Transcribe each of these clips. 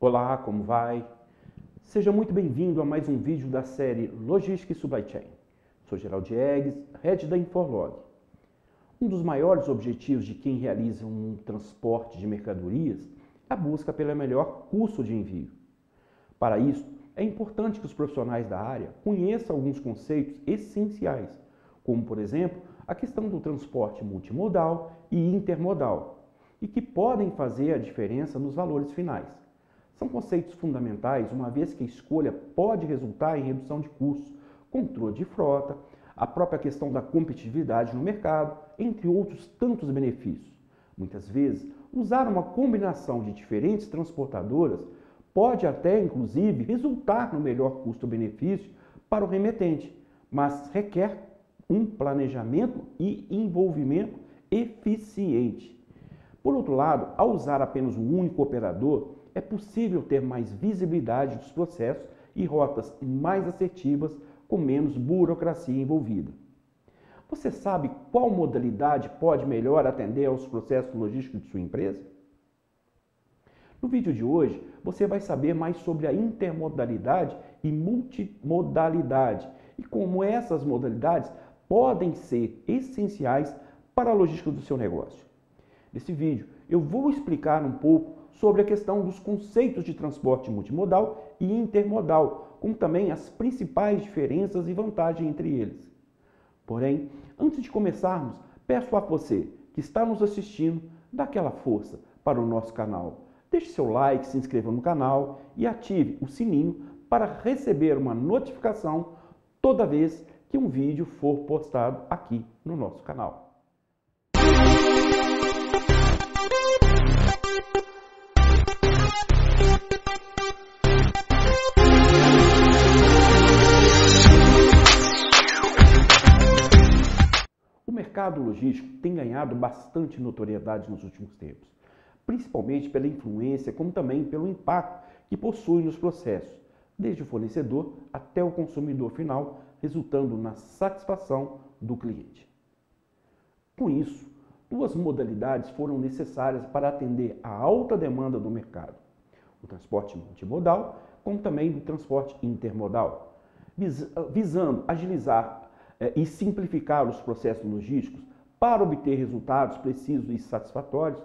Olá, como vai? Seja muito bem-vindo a mais um vídeo da série Logística e Supply Chain. Sou Geraldo Diegues, Head da Inforlog. Um dos maiores objetivos de quem realiza um transporte de mercadorias é a busca pelo melhor custo de envio. Para isso, é importante que os profissionais da área conheçam alguns conceitos essenciais, como, por exemplo, a questão do transporte multimodal e intermodal, e que podem fazer a diferença nos valores finais. São conceitos fundamentais, uma vez que a escolha pode resultar em redução de custos, controle de frota, a própria questão da competitividade no mercado, entre outros tantos benefícios. Muitas vezes, usar uma combinação de diferentes transportadoras pode até, inclusive, resultar no melhor custo-benefício para o remetente, mas requer um planejamento e envolvimento eficiente. Por outro lado, ao usar apenas um único operador, é possível ter mais visibilidade dos processos e rotas mais assertivas com menos burocracia envolvida. Você sabe qual modalidade pode melhor atender aos processos logísticos de sua empresa? No vídeo de hoje, você vai saber mais sobre a intermodalidade e multimodalidade e como essas modalidades podem ser essenciais para a logística do seu negócio. Nesse vídeo, eu vou explicar um pouco sobre a questão dos conceitos de transporte multimodal e intermodal, como também as principais diferenças e vantagens entre eles. Porém, antes de começarmos, peço a você que está nos assistindo, dá aquela força para o nosso canal. Deixe seu like, se inscreva no canal e ative o sininho para receber uma notificação toda vez que um vídeo for postado aqui no nosso canal. O mercado logístico tem ganhado bastante notoriedade nos últimos tempos, principalmente pela influência, como também pelo impacto que possui nos processos, desde o fornecedor até o consumidor final, resultando na satisfação do cliente. Com isso, duas modalidades foram necessárias para atender à alta demanda do mercado: o transporte multimodal, como também o transporte intermodal, visando agilizar e simplificar os processos logísticos para obter resultados precisos e satisfatórios.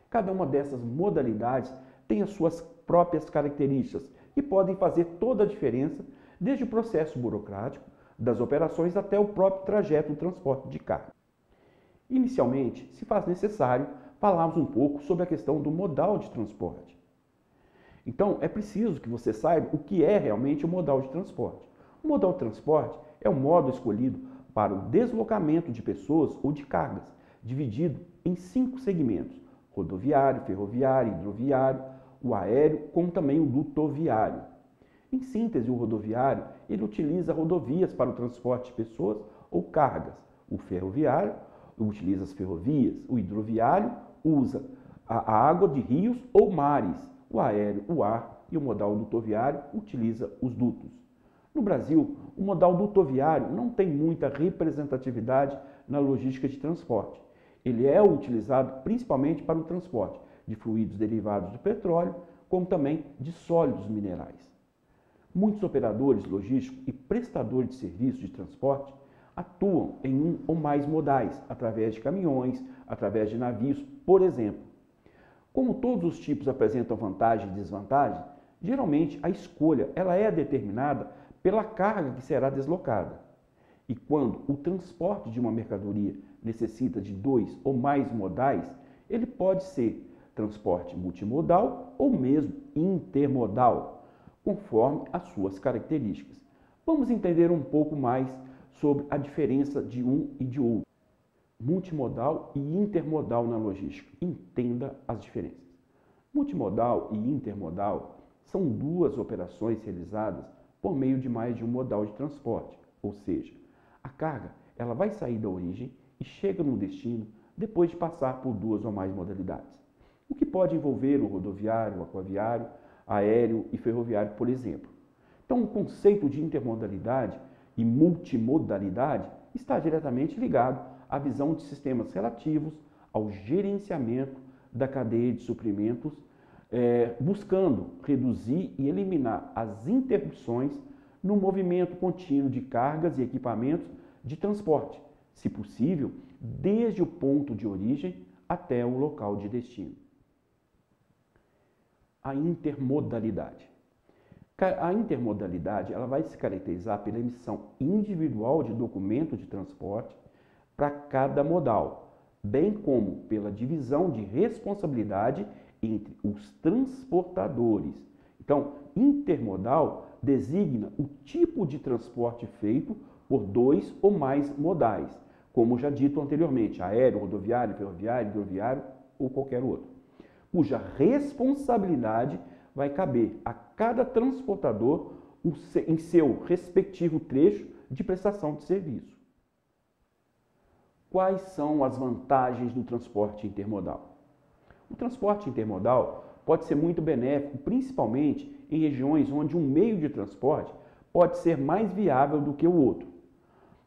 Cada uma dessas modalidades tem as suas próprias características e podem fazer toda a diferença, desde o processo burocrático das operações até o próprio trajeto do transporte de carga. Inicialmente, se faz necessário falarmos um pouco sobre a questão do modal de transporte. Então, é preciso que você saiba o que é realmente o modal de transporte. O modal de transporte é o modo escolhido para o deslocamento de pessoas ou de cargas, dividido em 5 segmentos: rodoviário, ferroviário, hidroviário, o aéreo, como também o lutoviário. Em síntese, o rodoviário ele utiliza rodovias para o transporte de pessoas ou cargas. O ferroviário utiliza as ferrovias. O hidroviário usa a água de rios ou mares. O aéreo, o ar, e o modal lutoviário utiliza os dutos. No Brasil, o modal lutoviário não tem muita representatividade na logística de transporte. Ele é utilizado principalmente para o transporte de fluidos derivados do petróleo, como também de sólidos minerais. Muitos operadores logísticos e prestadores de serviços de transporte atuam em um ou mais modais, através de caminhões, através de navios, por exemplo. Como todos os tipos apresentam vantagem e desvantagem, geralmente a escolha ela é determinada pela carga que será deslocada. E quando o transporte de uma mercadoria necessita de 2 ou mais modais, ele pode ser transporte multimodal ou mesmo intermodal, conforme as suas características. Vamos entender um pouco mais sobre a diferença de um e de outro. Multimodal e intermodal na logística. Entenda as diferenças. Multimodal e intermodal são duas operações realizadas por meio de mais de um modal de transporte, ou seja, a carga ela vai sair da origem e chega no destino depois de passar por 2 ou mais modalidades, o que pode envolver o rodoviário, o aquaviário, aéreo e ferroviário, por exemplo. Então, o conceito de intermodalidade e multimodalidade está diretamente ligado à visão de sistemas relativos ao gerenciamento da cadeia de suprimentos buscando reduzir e eliminar as interrupções no movimento contínuo de cargas e equipamentos de transporte, se possível, desde o ponto de origem até o local de destino. A intermodalidade. A intermodalidade ela vai se caracterizar pela emissão individual de documento de transporte para cada modal, bem como pela divisão de responsabilidade entre os transportadores. Então, intermodal designa o tipo de transporte feito por dois ou mais modais, como já dito anteriormente, aéreo, rodoviário, ferroviário, hidroviário ou qualquer outro, cuja responsabilidade vai caber a cada transportador em seu respectivo trecho de prestação de serviço. Quais são as vantagens do transporte intermodal? O transporte intermodal pode ser muito benéfico, principalmente em regiões onde um meio de transporte pode ser mais viável do que o outro.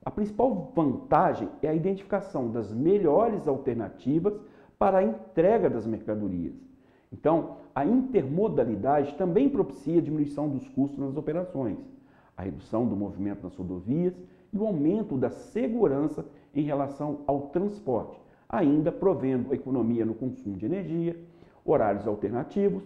A principal vantagem é a identificação das melhores alternativas para a entrega das mercadorias. Então, a intermodalidade também propicia a diminuição dos custos nas operações, a redução do movimento nas rodovias e o aumento da segurança em relação ao transporte, ainda provendo economia no consumo de energia, horários alternativos,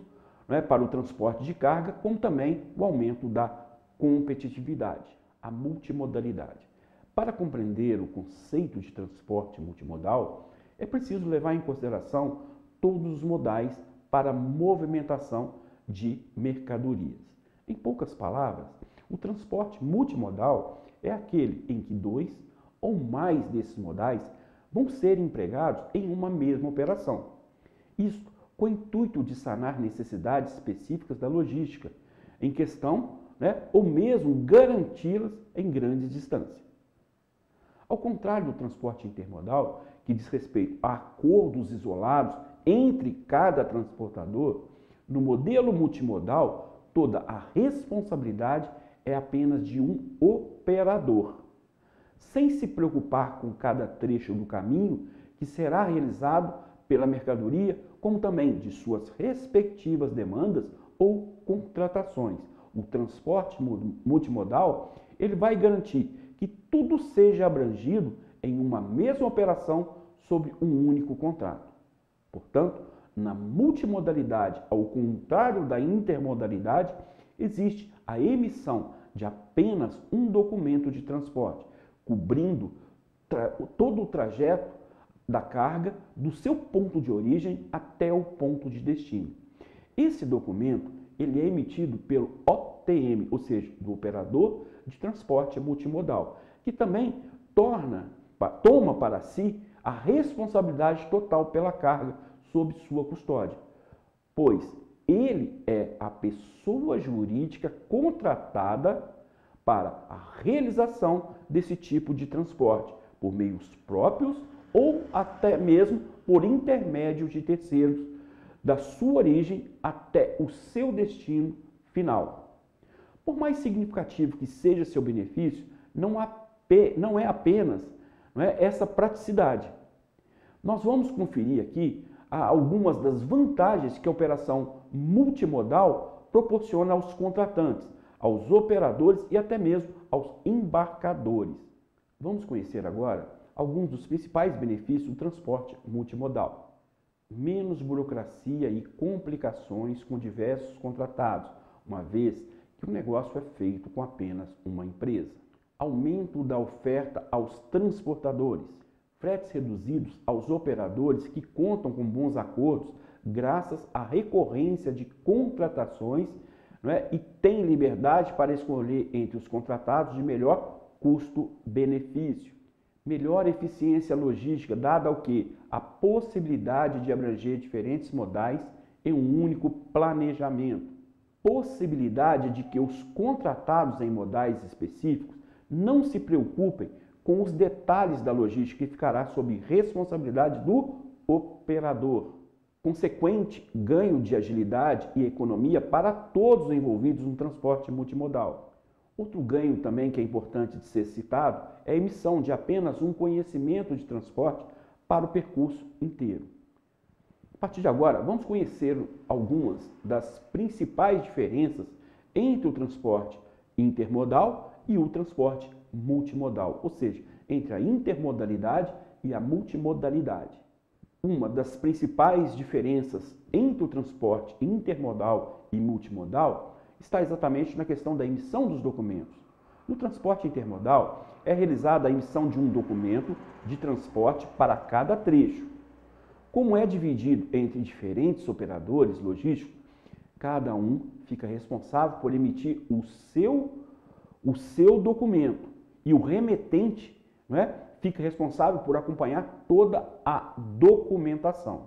para o transporte de carga, como também o aumento da competitividade, a multimodalidade. Para compreender o conceito de transporte multimodal, é preciso levar em consideração todos os modais para a movimentação de mercadorias. Em poucas palavras, o transporte multimodal é aquele em que dois ou mais desses modais vão ser empregados em uma mesma operação. Isto com o intuito de sanar necessidades específicas da logística em questão, ou mesmo garanti-las em grandes distâncias. Ao contrário do transporte intermodal, que diz respeito a acordos isolados entre cada transportador, no modelo multimodal, toda a responsabilidade é apenas de um operador, sem se preocupar com cada trecho do caminho que será realizado pela mercadoria, como também de suas respectivas demandas ou contratações. O transporte multimodal, ele vai garantir que tudo seja abrangido em uma mesma operação sobre um único contrato. Portanto, na multimodalidade, ao contrário da intermodalidade, existe a emissão de apenas um documento de transporte, cobrindo todo o trajeto da carga do seu ponto de origem até o ponto de destino. Esse documento ele é emitido pelo OTM, ou seja, do operador de transporte multimodal, que também toma para si a responsabilidade total pela carga sob sua custódia, pois ele é a pessoa jurídica contratada para a realização desse tipo de transporte, por meios próprios ou até mesmo por intermédio de terceiros, da sua origem até o seu destino final. Por mais significativo que seja seu benefício, não é apenas essa praticidade. Nós vamos conferir aqui algumas das vantagens que a operação multimodal proporciona aos contratantes, aos operadores e até mesmo aos embarcadores. Vamos conhecer agora alguns dos principais benefícios do transporte multimodal. Menos burocracia e complicações com diversos contratados, uma vez que o negócio é feito com apenas uma empresa. Aumento da oferta aos transportadores. Fretes reduzidos aos operadores que contam com bons acordos graças à recorrência de contratações, e têm liberdade para escolher entre os contratados de melhor custo-benefício. Melhor eficiência logística, dada ao que? A possibilidade de abranger diferentes modais em um único planejamento. Possibilidade de que os contratados em modais específicos não se preocupem com os detalhes da logística, que ficará sob responsabilidade do operador. Consequente ganho de agilidade e economia para todos os envolvidos no transporte multimodal. Outro ganho também que é importante de ser citado é a emissão de apenas um conhecimento de transporte para o percurso inteiro. partir de agora, vamos conhecer algumas das principais diferenças entre o transporte intermodal e o transporte multimodal, ou seja, entre a intermodalidade e a multimodalidade. Uma das principais diferenças entre o transporte intermodal e multimodal está exatamente na questão da emissão dos documentos. No transporte intermodal, é realizada a emissão de um documento de transporte para cada trecho. Como é dividido entre diferentes operadores logísticos, cada um fica responsável por emitir o seu documento e o remetente, fica responsável por acompanhar toda a documentação.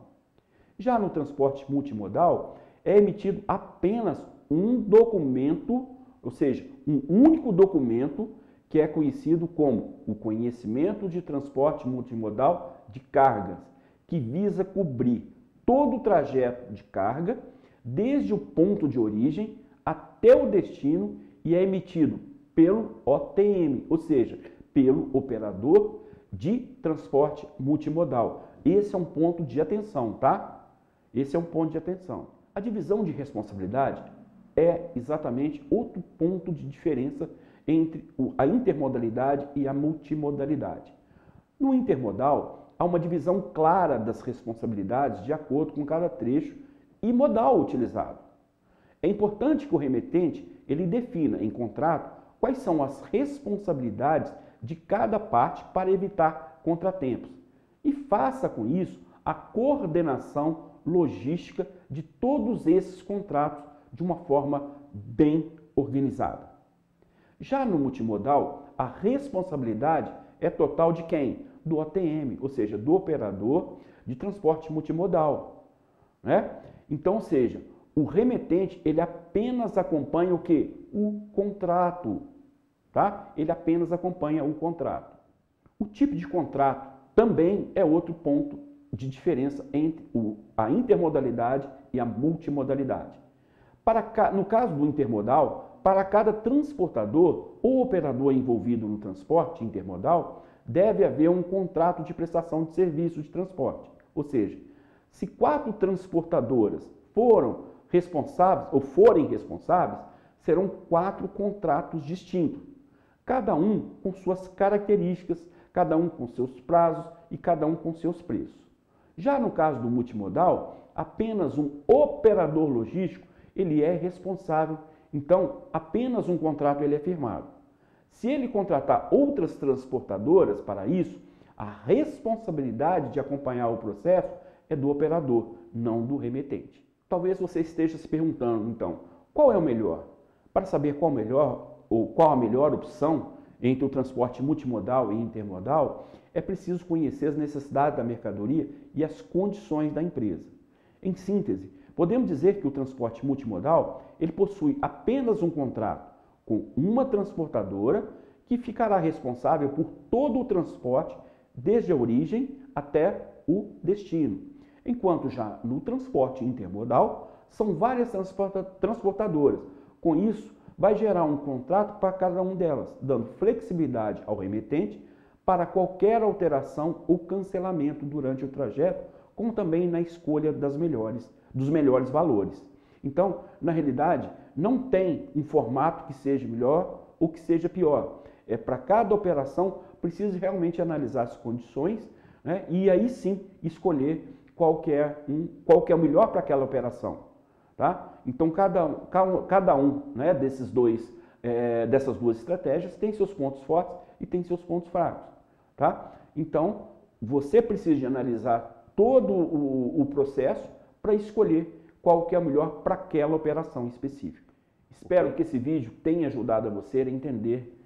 Já no transporte multimodal, é emitido apenas um documento, ou seja, um único documento que é conhecido como o Conhecimento de Transporte Multimodal de Cargas, que visa cobrir todo o trajeto de carga, desde o ponto de origem até o destino, e é emitido pelo OTM, ou seja, pelo operador de transporte multimodal. Esse é um ponto de atenção, tá? Esse é um ponto de atenção. A divisão de responsabilidade é exatamente outro ponto de diferença entre a intermodalidade e a multimodalidade. No intermodal, há uma divisão clara das responsabilidades de acordo com cada trecho e modal utilizado. É importante que o remetente ele defina em contrato quais são as responsabilidades de cada parte para evitar contratempos e faça com isso a coordenação logística de todos esses contratos de uma forma bem organizada. Já no multimodal, a responsabilidade é total de quem? Do OTM, ou seja, do operador de transporte multimodal, Então, ou seja, o remetente ele apenas acompanha o quê? O contrato, tá? Ele apenas acompanha o contrato. O tipo de contrato também é outro ponto de diferença entre a intermodalidade e a multimodalidade. No caso do intermodal, para cada transportador ou operador envolvido no transporte intermodal, deve haver um contrato de prestação de serviço de transporte. Ou seja, se 4 transportadoras forem responsáveis, serão 4 contratos distintos, cada um com suas características, cada um com seus prazos e cada um com seus preços. Já no caso do multimodal, apenas um operador logístico ele é responsável, então apenas um contrato ele é firmado. Se ele contratar outras transportadoras para isso, a responsabilidade de acompanhar o processo é do operador, não do remetente. Talvez você esteja se perguntando, então, qual é o melhor? Para saber qual a melhor opção entre o transporte multimodal e intermodal, é preciso conhecer as necessidades da mercadoria e as condições da empresa. Em síntese, podemos dizer que o transporte multimodal ele possui apenas um contrato com uma transportadora que ficará responsável por todo o transporte, desde a origem até o destino. Enquanto já no transporte intermodal, são várias transportadoras. Com isso, vai gerar um contrato para cada uma delas, dando flexibilidade ao remetente para qualquer alteração ou cancelamento durante o trajeto, como também na escolha dos melhores valores. Então, na realidade, não tem um formato que seja melhor ou que seja pior. Para cada operação, precisa realmente analisar as condições, e aí sim escolher qual que é o melhor para aquela operação. Tá? Então, cada um dessas duas estratégias tem seus pontos fortes e tem seus pontos fracos. Tá? Então, você precisa de analisar todo o processo para escolher qual que é o melhor para aquela operação específica. Espero que esse vídeo tenha ajudado a você a entender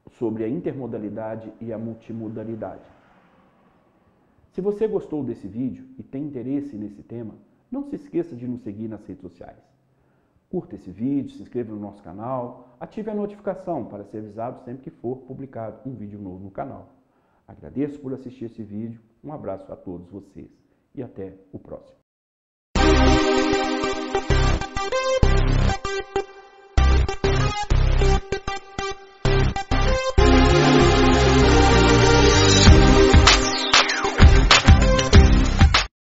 sobre a intermodalidade e a multimodalidade. Se você gostou desse vídeo e tem interesse nesse tema, não se esqueça de nos seguir nas redes sociais. Curta esse vídeo, se inscreva no nosso canal, ative a notificação para ser avisado sempre que for publicado um vídeo novo no canal. Agradeço por assistir esse vídeo, um abraço a todos vocês e até o próximo.